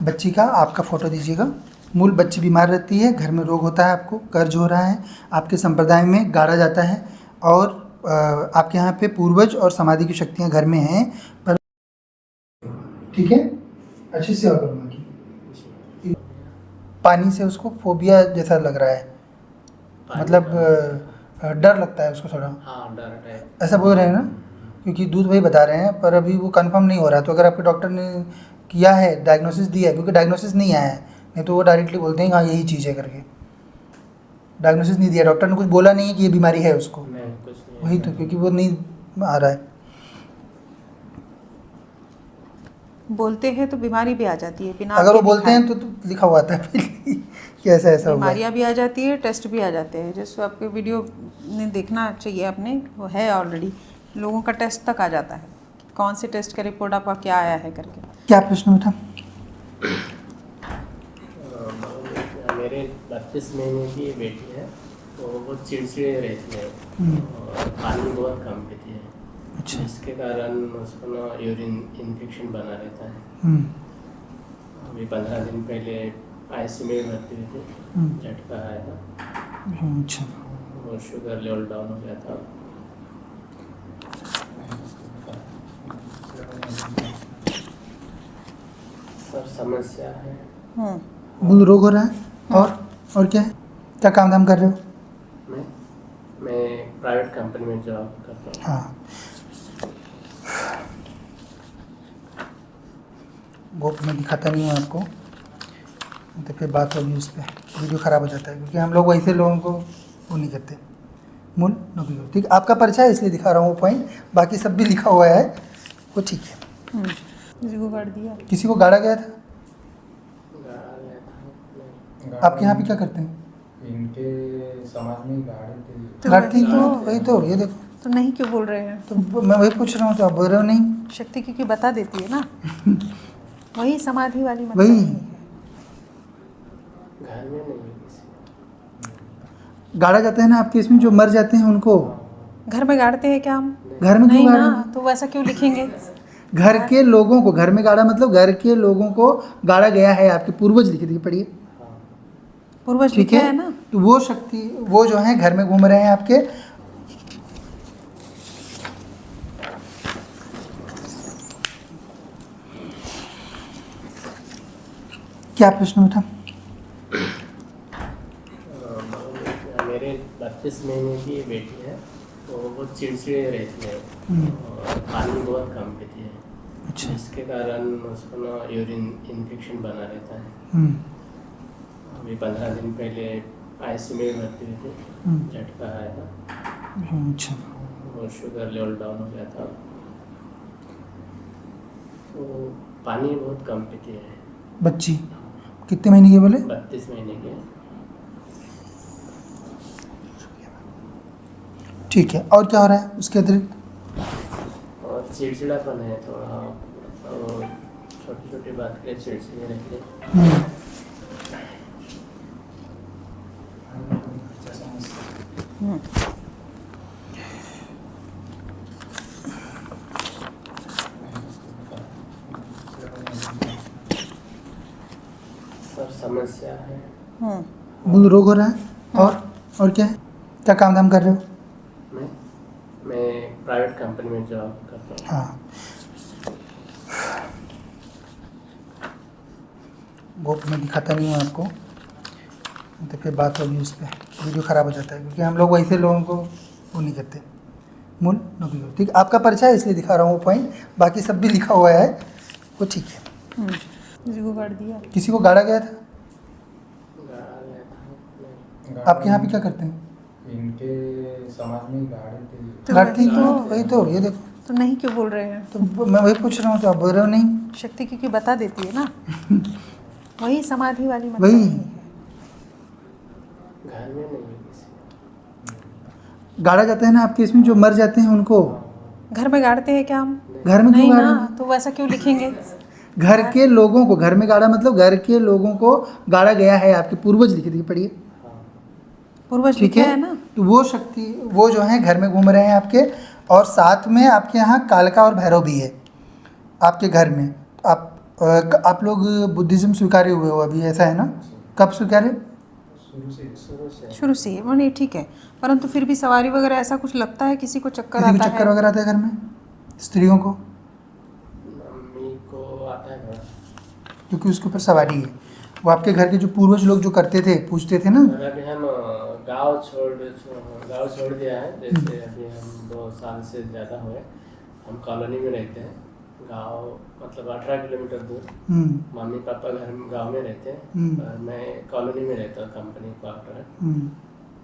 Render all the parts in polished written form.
बच्ची का आपका फ़ोटो दीजिएगा। मूल बच्ची बीमार रहती है, घर में रोग होता है, आपको कर्ज हो रहा है, आपके संप्रदाय में गाड़ा जाता है और आपके यहाँ पे पूर्वज और समाधि की शक्तियाँ घर में हैं, पर ठीक है, अच्छी सेवा करूँगा की पानी से उसको फोबिया जैसा लग रहा है, मतलब डर लगता है उसको थोड़ा। हाँ, डर है ऐसा बोल रहे हैं ना, क्योंकि दूध वही बता रहे हैं, पर अभी वो कंफर्म नहीं हो रहा है। तो अगर आपके डॉक्टर ने किया है, डायग्नोसिस दिया है, क्योंकि डायग्नोसिस नहीं आया है, नहीं तो वो डायरेक्टली बोलते हैं हाँ यही चीज़ है करके। डायग्नोसिस नहीं दिया, डॉक्टर ने कुछ बोला नहीं है कि ये बीमारी है उसको, नहीं, कुछ नहीं वही तो, क्योंकि वो नहीं आ रहा है। बोलते हैं तो बीमारी भी आ जाती है बिना अगर वो आपके बोलते हैं दिखाए। तो लिखा हुआ आता है पहले कि ऐसा ऐसा हुआ है। बीमारियां भी आ जाती है, टेस्ट भी आ जाते हैं। जैसे आपके वीडियो में देखना चाहिए आपने, वो है ऑलरेडी, लोगों का टेस्ट तक आ जाता है, कौन से टेस्ट का रिपोर्ट आपका क्या आया है करके। क्या प्रश्न बेटा? मेरे 32 महीने की बेटी है, तो वो चिड़चिड़े रहती है और पानी बहुत कम पीती है, अच्छा। जिसके कारण उसको ना यूरिन इन्फेक्शन बना रहता है। अभी 15 दिन पहले आईसीयू में भर्ती हुई थी, झटका आया था, अच्छा। और शुगर लेवल डाउन हो गया था। सर समस्या है, मूल रोग हो रहा है, और क्या है? क्या काम धाम कर रहे हो? मैं प्राइवेट कंपनी में जॉब करता हूँ। हाँ, वो मैं दिखाता नहीं हूँ आपको, तो फिर बात होगी उस पर, वीडियो ख़राब हो जाता है, क्योंकि हम लोग वैसे लोगों को वो नहीं करते। मूल नौकरी हो, ठीक। आपका परिचय है इसलिए दिखा रहा हूँ वो पॉइंट, बाकी सब भी लिखा हुआ है, वो ठीक है। किसी को गाड़ दिया, किसी को गाड़ा गया था? गाड़ा गया था। आपके यहाँ पे क्या करते हैं? इनके समाज में गाड़े थे। गाड़ते ही क्यों? वही तो, ये देखो, तो नहीं क्यों बोल रहे हैं? तो मैं वही पूछ रहा हूँ, तो आप बोल रहे हो नहीं। शक्ति क्योंकि बता देती है ना, वही समाधि वाली मतलब वही। नहीं है। घर में नहीं है किसी। गाड़ा जाता है ना आपके इसमें, जो मर जाते हैं उनको घर में गाड़ते हैं क्या हम? घर में क्यों नहीं ना, गाड़ेंगे? तो वैसा क्यों लिखेंगे? घर के लोगों को, घर में गाड़ा मतलब घर के लोगों को गाड़ा गया है, आपके पूर्वज लिखे थे, पढ़िए, पूर्वज ठीक लिखे है है ना। तो वो शक्ति, वो जो है घर में घूम रहे हैं आपके। क्या प्रश्न बेटा? मेरे 32 महीने की बेटी है, तो वो चिड़चिड़े रहती है और पानी बहुत कम पीती है, अच्छा। जिसके कारण उसको ना यूरिन इन्फेक्शन बना रहता है। अभी 15 दिन पहले आईसीयू में भर्ती हुई थी, झटका आया था, अच्छा। और शुगर लेवल डाउन हो गया था, तो पानी बहुत कम पीती है। बच्ची कितने महीने की बोले? 32 महीने की है। ठीक है, और क्या हो रहा है उसके अतिरिक्त? और चिड़चिड़ापन है थोड़ा, और छोटी छोटी बात के लिए चिड़चिड़े रहते हैं। सर समस्या है, मूल रोग हो रहा है, और क्या है? क्या काम धाम कर रहे हो? मैं प्राइवेट कंपनी में जॉब करता हूँ। हाँ, वो मैं दिखाता नहीं हूँ आपको, तो फिर बात होगी उस पर, वीडियो ख़राब हो जाता है, क्योंकि हम लोग वैसे लोगों को वो नहीं करते। मूल नौकरी हो, ठीक। आपका परिचय है इसलिए दिखा रहा हूँ वो पॉइंट, बाकी सब भी लिखा हुआ है, वो ठीक है। किसी को गाड़ दिया, किसी को गाड़ा गया था? गाड़ा गया था। नहीं। आपके यहाँ पे क्या करते हैं? इनके समाज में गाड़े थे। तो गाड़ते ही वैसा- क्यों? वही तो, ये देखो, तो नहीं क्यों बोल रहे हैं? तो मैं वही पूछ रहा हूँ, तो आप बोल रहे हो नहीं। शक्ति क्योंकि बता देती है ना, वही समाधि वाली मतलब वही। नहीं है। घर में नहीं है किसी। गाड़ा जाता है ना आपके इसमें, जो मर जाते हैं उनको घर में गाड़ते हैं क्या हम? घर में नहीं क्यों ना, गाड़ेंगे? तो वैसा क्यों लिखेंगे? घर के लोगों को, घर में गाड़ा मतलब घर के लोगों को गाड़ा गया है, आपके पूर्वज लिखे थे, पढ़िए, पूर्वज ठीक लिखे है ना। तो वो शक्ति, वो जो है घर में घूम रहे हैं आपके, और साथ में आपके यहाँ कालका और भैरव भी है आपके घर में। आप आप लोग बुद्धिज़्म स्वीकारे हुए हो अभी, ऐसा है ना? कब स्वीकारे? शुरू से ही वो नहीं ठीक है, परंतु फिर भी सवारी वगैरह ऐसा कुछ लगता है, किसी को चक्कर किसी को आता चक्कर है? वगैरह आता है घर में, स्त्रियों को? मम्मी को आता है ना। क्योंकि उसके ऊपर सवारी है। वो आपके घर के जो पूर्वज लोग जो करते थे, पूछते थे ना। और अभी हम गांव छोड़ दिया है, जैसे अभी हम 2 साल से ज़्यादा हुए हम कॉलोनी में रहते हैं। गांव मतलब 18 किलोमीटर दूर। मम्मी पापा घर गांव में रहते हैं और मैं कॉलोनी में रहता हूँ, कंपनी क्वार्टर है।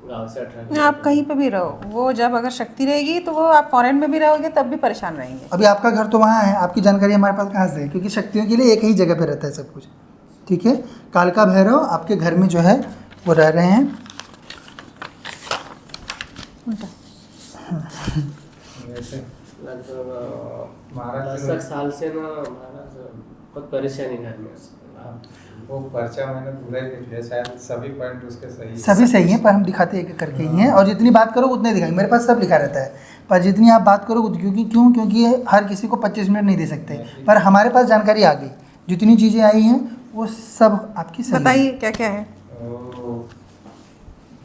गांव से 18 आप किलोमीटर। कहीं पे भी रहो, वो जब अगर शक्ति रहेगी तो वो आप फॉरेन में भी रहोगे तब भी परेशान रहेंगे। अभी आपका घर तो वहाँ है, आपकी जानकारी हमारे पास कहाँ से है? क्योंकि शक्तियों के लिए एक ही जगह पे रहता है सब कुछ, ठीक है? कालका भैरव आपके घर में जो है वो रह रहे हैं। उल्टा। वैसे लगभग महाराज 10 साल से ना महाराज बहुत परेशानी घर में। वो पर्चा मैंने पूरा ही देख लिया, शायद सभी पॉइंट उसके सही हैं। सभी सही हैं, पर हम दिखाते एक एक करके ही हैं, और जितनी बात करो उतने दिखाएंगे। मेरे पास सब लिखा रहता है, पर जितनी आप बात करो क्योंकि हर किसी को 25 मिनट नहीं दे सकते, पर हमारे पास जानकारी आ गई। जितनी चीज़ें आई हैं वो सब आपकी सही हैं। बताइए क्या क्या है?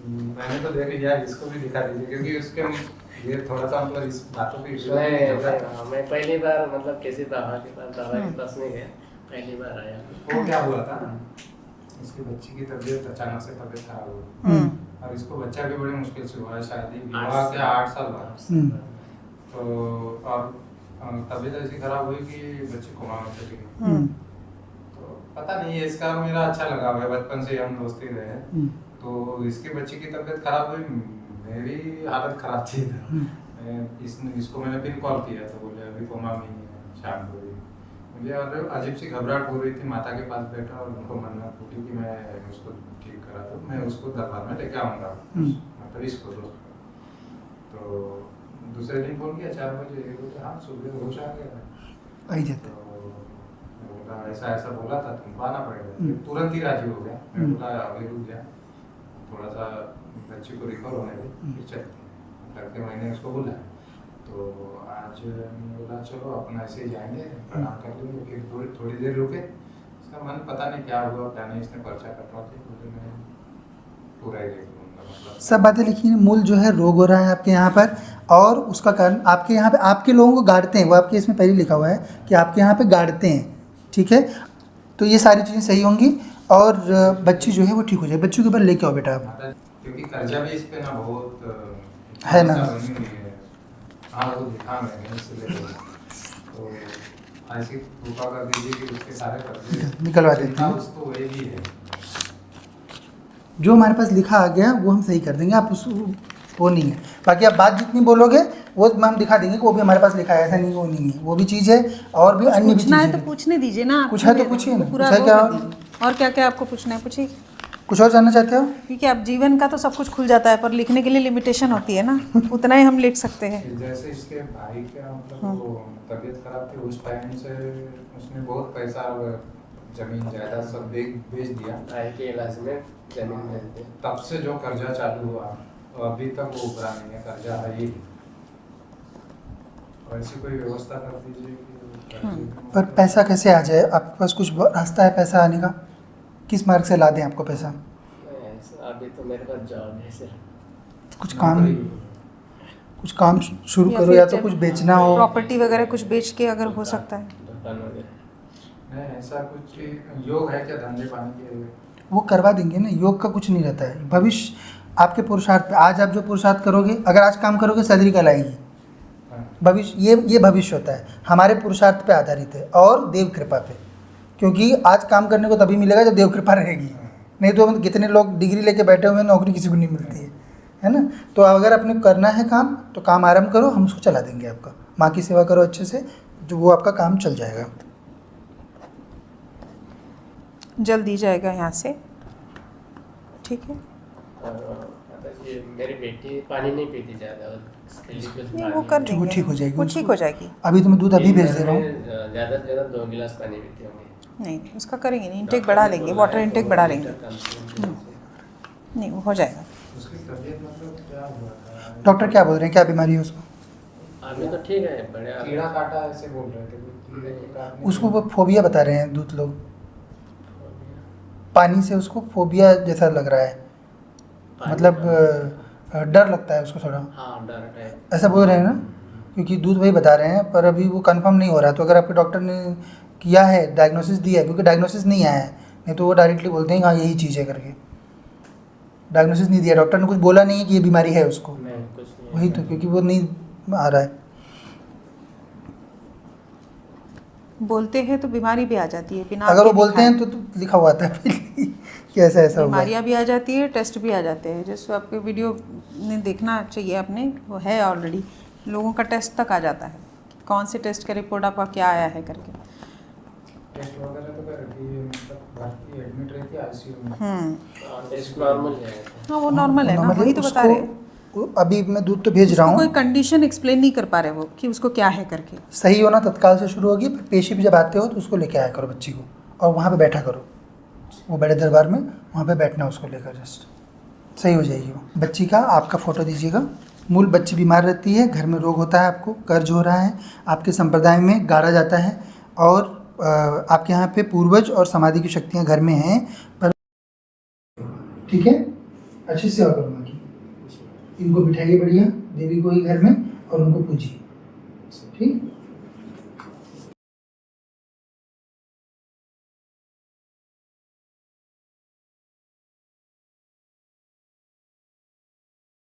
मैंने तो देख लिया, इसको भी दिखा दीजिए क्योंकि उसके ये थोड़ा सा मतलब इस बातों पे विश्वास नहीं होता। मैं पहली बार मतलब किसी दादा के पास नहीं गया, पहली बार आया। वो क्या हुआ था, इसकी बच्ची की तबीयत अचानक से तबीयत खराब हो गई और इसको बच्चा भी बड़ी मुश्किल से हुआ है, शादी विवाह के 8 साल बाद। तो और तबीयत ऐसी खराब हुई कि बच्ची कोमा में चली गई। तो पता नहीं है, इसका मेरा अच्छा लगा हुआ है, बचपन से हम दोस्ती रहे हैं। तो इसकी बच्ची की तबीयत खराब हुई, मेरी हालत खराब थी। इसको मैंने फिर कॉल किया तो बोले अभी कोमा में ही है, शाम को। मुझे अजीब सी घबराहट हो रही थी, माता के पास बैठा और उनको मन्नत फूटी कि मैं उसको ठीक करा दूँ, मैं उसको दरबार में लेके आऊँगा, मतलब इसको दोस्त। तो दूसरे दिन फोन किया 4 बजे, बोले हाँ सुबह होश आ गया। आई जाता तो बोला ऐसा ऐसा बोला था, तुमको आना पड़ेगा। तुरंत ही राजी हो गया। मैं बोला अभी रुक गया, थोड़ा सा बच्ची को रिकवर होने दे, फिर चलते हैं। लड़के मैंने उसको बोला। तो आज बोला चलो अपना ऐसे ही जाएंगे, प्रणाम कर लेंगे, फिर थोड़ी देर रुके। इसका मन पता नहीं क्या हुआ क्या नहीं, इसने पर्चा कटवा के बोले मैं पूरा ही देख लूँगा। मतलब सब बातें लिखी हैं। मूल जो है रोग हो रहा है आपके यहाँ पर, और उसका कारण आपके यहाँ पे आपके लोगों को गाड़ते हैं। वो आपके इसमें पहले लिखा हुआ है कि आपके यहाँ पे गाड़ते हैं, ठीक है? तो ये सारी चीज़ें सही होंगी और बच्ची जो है वो ठीक हो जाए। बच्ची के ऊपर लेके आओ बेटा आप। क्योंकि कर्जा भी इस पे ना बहुत है ना। हाँ वो दिखा मैंने इसलिए। तो ऐसी कृपा कर दीजिए कि उसके सारे कर्जे निकलवा देते हैं। उसको वही भी है, जो हमारे पास लिखा आ गया वो हम सही कर देंगे। आप उस वो नहीं है, बाकी आप बात जितनी बोलोगे वो हम दिखा देंगे कि वो भी हमारे पास लिखा है, ऐसा नहीं वो नहीं है। वो भी चीज़ है और भी अन्य भी पूछना है चीज़ें तो पूछने दीजिए ना। कुछ है तो पूछिए ना। पूरा कुछ है वो क्या कर दीजिए। और क्या क्या आपको पूछना है पूछिए। कुछ और जानना चाहते हो? क्योंकि अब जीवन का तो सब कुछ खुल जाता है, पर लिखने के लिए लिमिटेशन होती है ना, उतना ही हम लिख सकते हैं। जैसे इसके भाई का मतलब वो तबीयत खराब थी, उस टाइम से उसने बहुत पैसा जमीन जायदाद सब बेच दिया। भाई के इलाज में जमीन बेच दी। तब से जो कर्जा चालू हुआ अभी तक वो उभरा नहीं है, कर्जा है ही। और ऐसी कोई व्यवस्था कर दीजिए कि पर पैसा कैसे आ जाए? आपके पास कुछ रास्ता है पैसा आने का? किस मार्ग से ला दें आपको पैसा? अभी तो मेरे पास जॉब है सर। कुछ काम शुरू करो, या तो कुछ बेचना हो। प्रॉपर्टी वगैरह कुछ बेच के अगर हो सकता है। दुकान वगैरह नहीं, ऐसा कुछ योग है क्या धंधे पानी के? वो करवा देंगे ना। योग का कुछ नहीं रहता है। भविष्य आपके पुरुषार्थ पे, आज आप जो पुरुषार्थ करोगे, अगर आज काम करोगे सैलरी कल आएगी। भविष्य ये भविष्य होता है, हमारे पुरुषार्थ पे आधारित है और देव कृपा पे। क्योंकि आज काम करने को तभी मिलेगा जब देव कृपा रहेगी, नहीं तो कितने लोग डिग्री लेके बैठे हुए हैं, नौकरी किसी को नहीं मिलती है ना। तो अगर अपने करना है काम तो काम आरंभ करो, हम उसको चला देंगे। आपका माँ की सेवा करो अच्छे से, जो वो आपका काम चल जाएगा। जल्द ही जाएगा यहाँ से, ठीक है। ये मेरी बेटी पानी नहीं पीती ज़्यादा, उसके लिए कुछ नहीं, वो पानी- कर वो देंगे, ठीक हो जाएगी। वो ठीक हो जाएगी। अभी तो मैं दूध अभी भेज दे रहा हूँ। ज़्यादा से ज़्यादा 2 गिलास पानी पीती होंगी। नहीं उसका करेंगे नहीं, इंटेक बढ़ा लेंगे, वाटर इंटेक बढ़ा लेंगे। नहीं वो हो जाएगा। उसकी तबीयत मतलब क्या हुआ था? डॉक्टर क्या बोल रहे हैं, क्या बीमारी है उसको? अभी तो ठीक है, बढ़िया। कीड़ा काटा ऐसे बोल रहे थे। उसको वो फोबिया बता रहे हैं दूध लोग, पानी से उसको फोबिया जैसा लग रहा है, मतलब डर लगता है उसको थोड़ा, हाँ डर टाइप ऐसा बोल रहे हैं ना, क्योंकि दूध वही बता रहे हैं पर अभी वो कंफर्म नहीं हो रहा है। तो अगर आपके डॉक्टर ने किया है, डायग्नोसिस दिया है, क्योंकि डायग्नोसिस नहीं आया है, नहीं तो वो डायरेक्टली बोलते हैं हाँ यही चीज़ है करके। डायग्नोसिस नहीं दिया, डॉक्टर ने कुछ बोला नहीं है कि ये बीमारी है उसको, नहीं कुछ नहीं वही तो, क्योंकि वो नहीं आ रहा है। बोलते हैं तो बीमारी भी आ जाती है बिना अगर वो आपके बोलते हैं दिखाए। तो लिखा हुआ आता है पहले कि ऐसा ऐसा हुआ है। बीमारियाँ भी आ जाती है, टेस्ट भी आ जाते हैं, जिसको आपके वीडियो में देखना चाहिए आपने, वो है ऑलरेडी, लोगों का टेस्ट तक आ जाता है, कौन से टेस्ट का रिपोर्ट आपका क्या आया है करके। टेस्ट वगैरह तो कर रही है, मतलब भर्ती एडमिट रहती है आईसीयू में। टेस्ट नॉर्मल है। हाँ वो नॉर्मल है ना, नॉर्मली वही तो बता रहे हैं। अभी मैं दूध तो भेज रहा उसको कोई हूँ, कंडीशन एक्सप्लेन नहीं कर पा रहे वो कि उसको क्या है करके। सही होना तत्काल से शुरू होगी, पर पेशी भी जब आते हो तो उसको लेके आया करो बच्ची को, और वहाँ पे बैठा करो, वो बड़े दरबार में वहाँ पे बैठना उसको लेकर, जस्ट सही हो जाएगी वो। बच्ची का आपका फ़ोटो दीजिएगा। मूल बच्ची बीमार रहती है, घर में रोग होता है, आपको कर्ज हो रहा है, आपके संप्रदाय में गाड़ा जाता है, और आपके यहाँ पे पूर्वज और समाधि की शक्तियाँ घर में हैं, पर ठीक है, अच्छी सेवा करूँगा की। इनको बिठाइए बढ़िया देवी को ही घर में, और उनको पूजिए, ठीक।